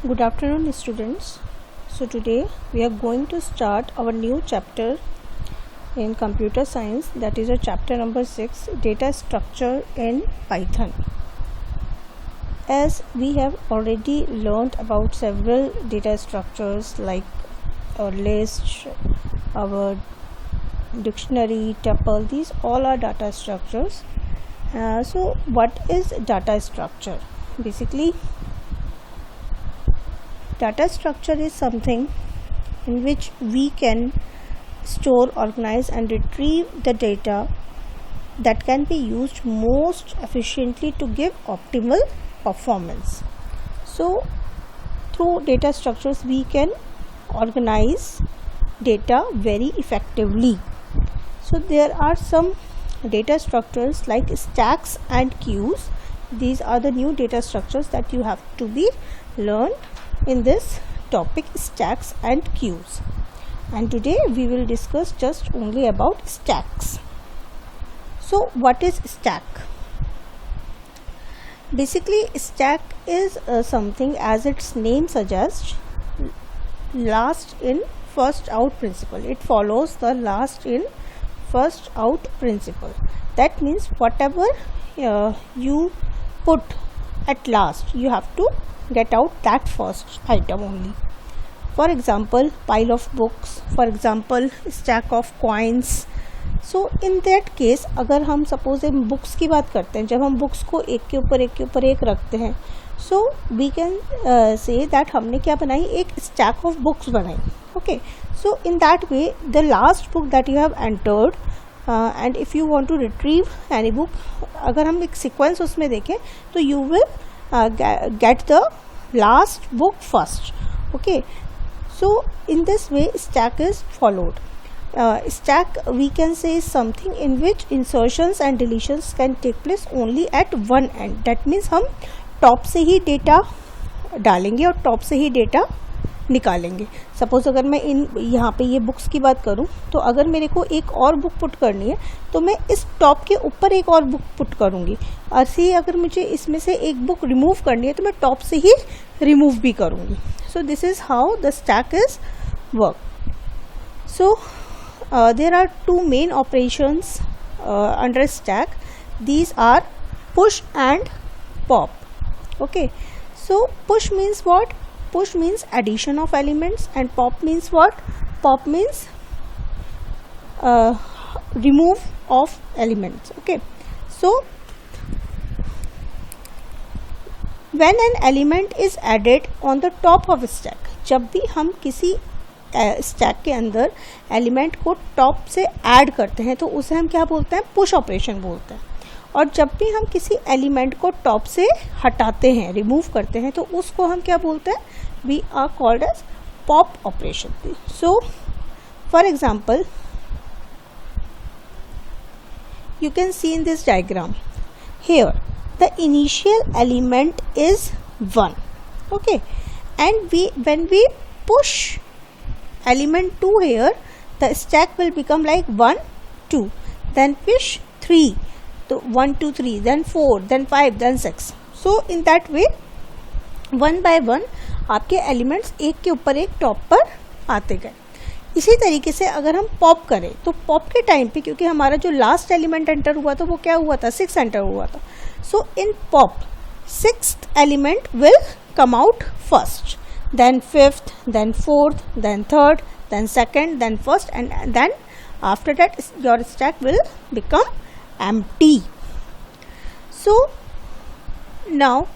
Good afternoon, students. So today we are going to start our new chapter in computer science, that is a chapter number 6, data structure in Python. As we have already learned about several data structures like our list, our dictionary, tuple, these all are data structures. So what is data structure? Basically, data structure is something in which we can store, organize and retrieve the data that can be used most efficiently to give optimal performance. So through data structures we can organize data very effectively. So there are some data structures like stacks and queues. These are the new data structures that you have to be learned in this topic, stacks and queues, and today we will discuss just only about stacks. So what is stack? Basically, stack is something, as its name suggests, last in first out principle. It follows the last in first out principle. That means whatever you put at last, you have to get out that first item only. For example, pile of books, for example stack of coins. So in that case, अगर हम suppose books की बात करते हैं, जब हम books को एक के ऊपर एक रखते हैं, so we can say that हमने क्या बनाई, एक stack of books बनाई. Okay, so in that way the last book that you have entered and if you want to retrieve any book, अगर हम एक sequence उसमें देखें तो you will get the last book first. Okay, so in this way stack is followed. Stack, we can say, is something in which insertions and deletions can take place only at one end. That means हम top से ही data डालेंगे और top से ही data निकालेंगे. Suppose अगर मैं यहाँ पे ये बुक्स की बात करूँ, तो अगर मेरे को एक और बुक पुट करनी है तो मैं इस टॉप के ऊपर एक और बुक पुट करूँगी. ऐसे ही अगर मुझे इसमें से एक बुक रिमूव करनी है तो मैं टॉप से ही रिमूव भी करूँगी. So this is how the stack is work. So there are two main operations under stack. These are push and pop. Okay, so push means what? Push means addition of elements, and pop means what? Pop means remove of elements. Okay, so when an element is added on the top of a stack, जब भी हम किसी stack के अंदर element को top से add करते हैं तो उसे हम क्या बोलते हैं, पुश ऑपरेशन बोलते हैं. और जब भी हम किसी एलिमेंट को टॉप से हटाते हैं, रिमूव करते हैं, तो उसको हम क्या बोलते हैं, we are called as pop operation. So for example, you can see in this diagram here the initial element is 1. Okay, and when we push element 2 here, the stack will become like 1 2, then push 3, so 1 2 3, then 4, then 5, then 6. So in that way one by one आपके elements एक के ऊपर एक top पर आते गए. इसी तरीके से अगर हम पॉप करें तो पॉप के टाइम पे, क्योंकि हमारा जो लास्ट एलिमेंट एंटर हुआ था वो क्या हुआ था, 6 एंटर हुआ था. So in pop 6th element will come out first, then 5th, then 4th, then 3rd, then 2nd, then 1st, and then after that your stack will become empty. So now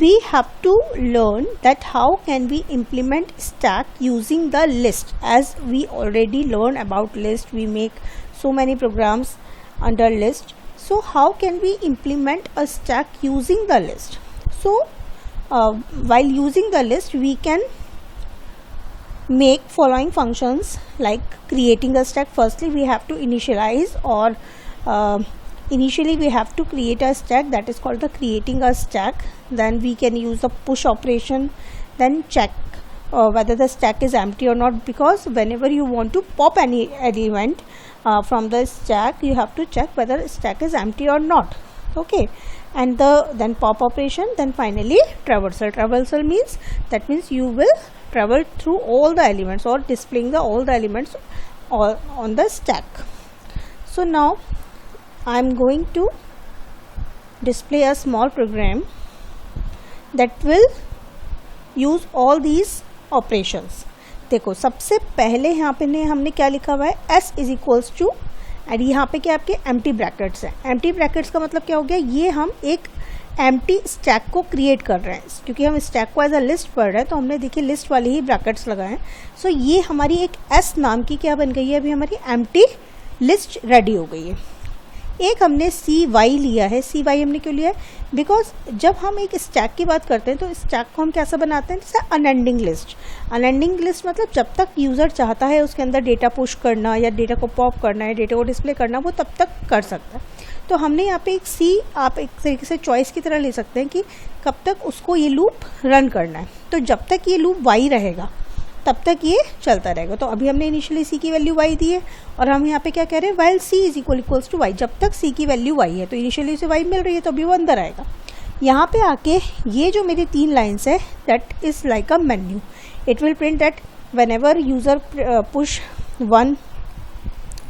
we have to learn that how can we implement stack using the list. As we already learned about list, we make so many programs under list. So how can we implement a stack using the list? So while using the list we can make following functions like creating a stack. Firstly we have to initialize, or initially we have to create a stack, that is called the creating a stack. Then we can use the push operation, then check whether the stack is empty or not, because whenever you want to pop any element from the stack, you have to check whether stack is empty or not. Okay, and then pop operation, then finally traversal. Traversal means you will travel through all the elements or displaying all the elements on the stack. So now I am going to display a small program that will use all these operations. देखो सबसे पहले यहाँ पे हमने क्या लिखा हुआ है, s is equals to, and यहाँ पे क्या आपके एम्प्टी ब्रैकेट्स हैं. एम्प्टी ब्रैकेट्स का मतलब क्या हो गया, ये हम एक एम्प्टी स्टैक को क्रिएट कर रहे हैं. क्योंकि हम स्टैक को एज अ लिस्ट पढ़ रहे हैं तो हमने देखिए लिस्ट वाले ही ब्रैकेट्स लगाए हैं. सो ये हमारी एक s नाम की क्या बन गई है, अभी हमारी एम्प्टी लिस्ट रेडी हो गई है. एक हमने cy लिया है. cy हमने क्यों लिया है, बिकॉज जब हम एक स्टैक की बात करते हैं तो स्टैक को हम कैसा बनाते हैं, जैसे अनएंडिंग लिस्ट. अनएंडिंग लिस्ट मतलब जब तक यूज़र चाहता है उसके अंदर डेटा पुश करना या डेटा को पॉप करना है, डेटा को डिस्प्ले करना, वो तब तक कर सकता है. तो हमने यहाँ पे एक सी आप एक तरीके से चॉइस की तरह ले सकते हैं कि कब तक उसको ये लूप रन करना है. तो जब तक ये लूप y रहेगा तब तक ये चलता रहेगा. तो अभी हमने इनिशियली c की वैल्यू y दी है और हम यहाँ पे क्या कह रहे हैं, while c is equals to y. जब तक c की वैल्यू y है तो इनिशियली उसे y मिल रही है तो अभी वो अंदर आएगा. यहाँ पे आके ये जो मेरी 3 लाइन्स है, that is like a menu. It will print that when ever user push 1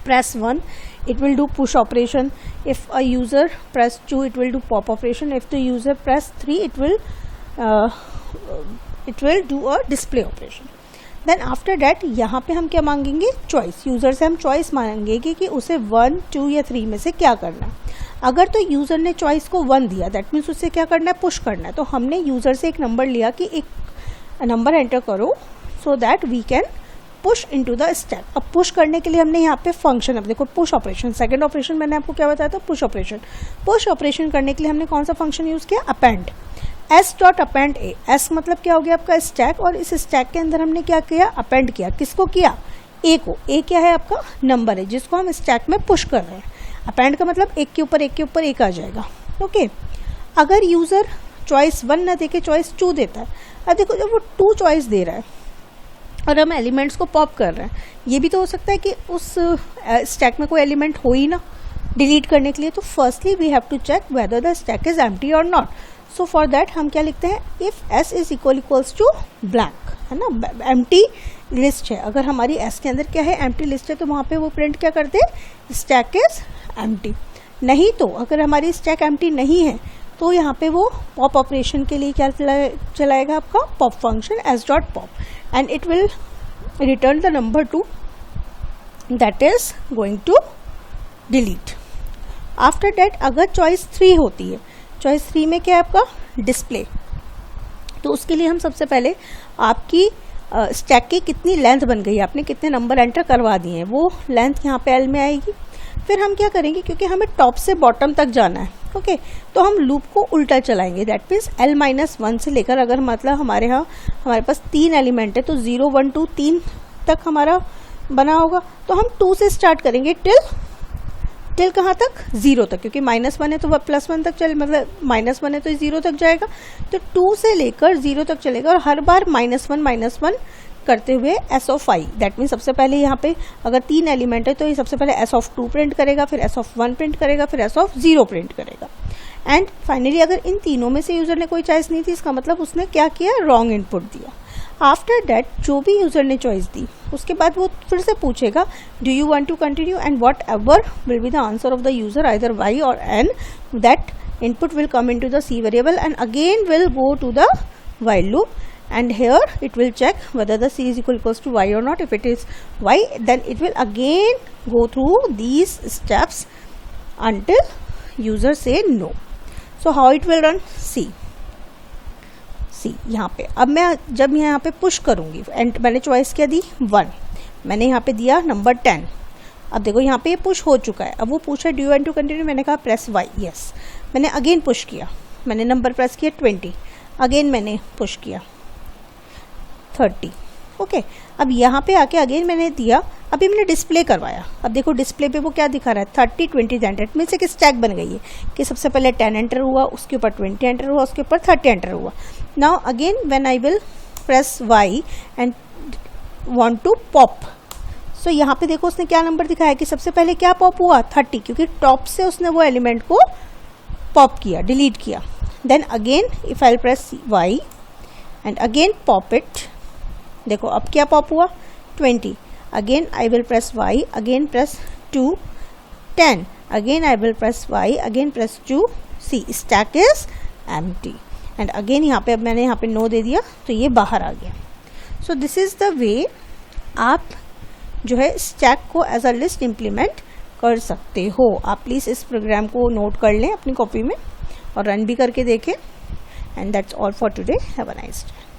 press 1 it will do push operation. If a user press 2 it will do pop operation. If the user press 3 it will do a display operation. Then after that यहाँ पे हम क्या मांगेंगे, choice. User से हम choice मांगेंगे कि उसे 1, 2 या 3 में से क्या करना है. अगर तो यूज़र ने चॉइस को 1 दिया, दैट मीन्स उसे क्या करना है, पुश करना है. तो हमने यूज़र से एक नंबर लिया कि एक नंबर एंटर करो so that we can push into the stack. अब पुश करने के लिए हमने यहाँ पे फंक्शन, अब देखो पुश ऑपरेशन, सेकंड ऑपरेशन मैंने आपको क्या बताया था, पुश ऑपरेशन. पुश ऑपरेशन करने के लिए हमने कौन सा फंक्शन यूज़ किया, अपेंड. s डॉट अपेंड ए. एस मतलब क्या हो गया आपका स्टैक, और इस स्टैक के अंदर हमने क्या किया, अपेंड किया. किसको किया, ए को. ए क्या है आपका, नंबर है जिसको हम स्टैक में पुश कर रहे हैं. अपेंड का मतलब एक के ऊपर एक आ जाएगा. ओके. अगर यूज़र चॉइस 1 ना देके चॉइस 2 देता है, अब देखो जब वो 2 चॉइस दे रहा है और हम एलिमेंट्स को पॉप कर रहे हैं, ये भी तो हो सकता है कि उस स्टैक में कोई एलिमेंट हो ही ना डिलीट करने के लिए. तो firstly we have to check whether the stack is empty और नॉट. सो फॉर दैट हम क्या लिखते हैं, if s is equals to blank, है ना, एम्प्टी लिस्ट है. अगर हमारी s के अंदर क्या है, एम्प्टी लिस्ट है, तो वहाँ पे वो प्रिंट क्या करते हैं, स्टैक इज एम्प्टी. नहीं तो अगर हमारी स्टैक एम्प्टी नहीं है तो यहाँ पे वो पॉप ऑपरेशन के लिए क्या चलाएगा आपका, pop function s dot pop, and it will return the number 2 that is going to delete. After that अगर चॉइस 3 होती है, चॉइस 3 में क्या है आपका, डिस्प्ले. तो उसके लिए हम सबसे पहले आपकी स्टैक की कितनी लेंथ बन गई है, आपने कितने नंबर एंटर करवा दिए हैं, वो लेंथ यहाँ पे L में आएगी. फिर हम क्या करेंगे, क्योंकि हमें टॉप से बॉटम तक जाना है, ओके, तो हम लूप को उल्टा चलाएंगे. दैट मीन्स L-1 से लेकर, अगर मतलब हमारे पास 3 एलिमेंट है तो 0, 1, 2, 3 तक हमारा बना होगा. तो हम 2 से स्टार्ट करेंगे टिल कहाँ तक, 0 तक, क्योंकि -1 है तो वह +1 तक चले, मतलब -1 है तो 0 तक जाएगा. तो 2 से लेकर 0 तक चलेगा और हर बार -1 करते हुए s of i. That mean सबसे पहले यहाँ पे अगर 3 एलिमेंट है तो ये सबसे पहले s ऑफ 2 प्रिंट करेगा, फिर s ऑफ 1 प्रिंट करेगा, फिर s ऑफ 0 प्रिंट करेगा. एंड फाइनली अगर इन तीनों में से यूज़र ने कोई चॉइस नहीं थी, इसका मतलब उसने क्या किया, रॉन्ग इनपुट दिया. आफ्टर दैट जो भी यूज़र ने चॉइस दी उसके बाद वो फिर से पूछेगा, do you want to continue, and whatever will be the answer of the user, either y और n. That input will come into the c variable and again will go to the while loop. And here it will check whether the c is equals to y or not. If it is y, then it will again go through these steps until user say no. So how it will run, see यहाँ पे. अब मैं जब यहाँ पे push करूँगी, and मैंने choice क्या दी, 1, मैंने यहाँ पे दिया नंबर 10. अब देखो यहाँ पे ये पुश हो चुका है. अब वो पूछा do you want to continue, मैंने कहा प्रेस y, यस. मैंने अगेन पुश किया, मैंने नंबर प्रेस किया 20, अगेन मैंने पुश किया 30. ओके. अब यहाँ पे आके अगेन मैंने दिया, अभी मैंने डिस्प्ले करवाया. अब देखो डिस्प्ले पे वो क्या दिखा रहा है, 30, 20, 10. इट मीन्स एक स्टैक बन गई है कि सबसे पहले 10 एंटर हुआ, उसके ऊपर 20 एंटर हुआ, उसके ऊपर 30 एंटर हुआ. Now again when I will press y and want to pop, so यहाँ पे देखो उसने क्या नंबर दिखाया कि सबसे पहले क्या पॉप हुआ, 30, क्योंकि टॉप से उसने वो एलिमेंट को पॉप किया, डिलीट किया. Then again if I press y and again pop it, देखो अब क्या पॉप हुआ 20. Again I will press y, again press 2, 10. Again I will press y, again press 2. See stack is empty. And again यहाँ पे अब मैंने यहाँ पे नो दे दिया तो ये बाहर आ गया. So this is the way आप जो है स्टैक को एज अ लिस्ट इम्प्लीमेंट कर सकते हो. आप प्लीज़ इस प्रोग्राम को नोट कर लें अपनी कॉपी में और रन भी करके देखें. And that's all for today. Have a nice day.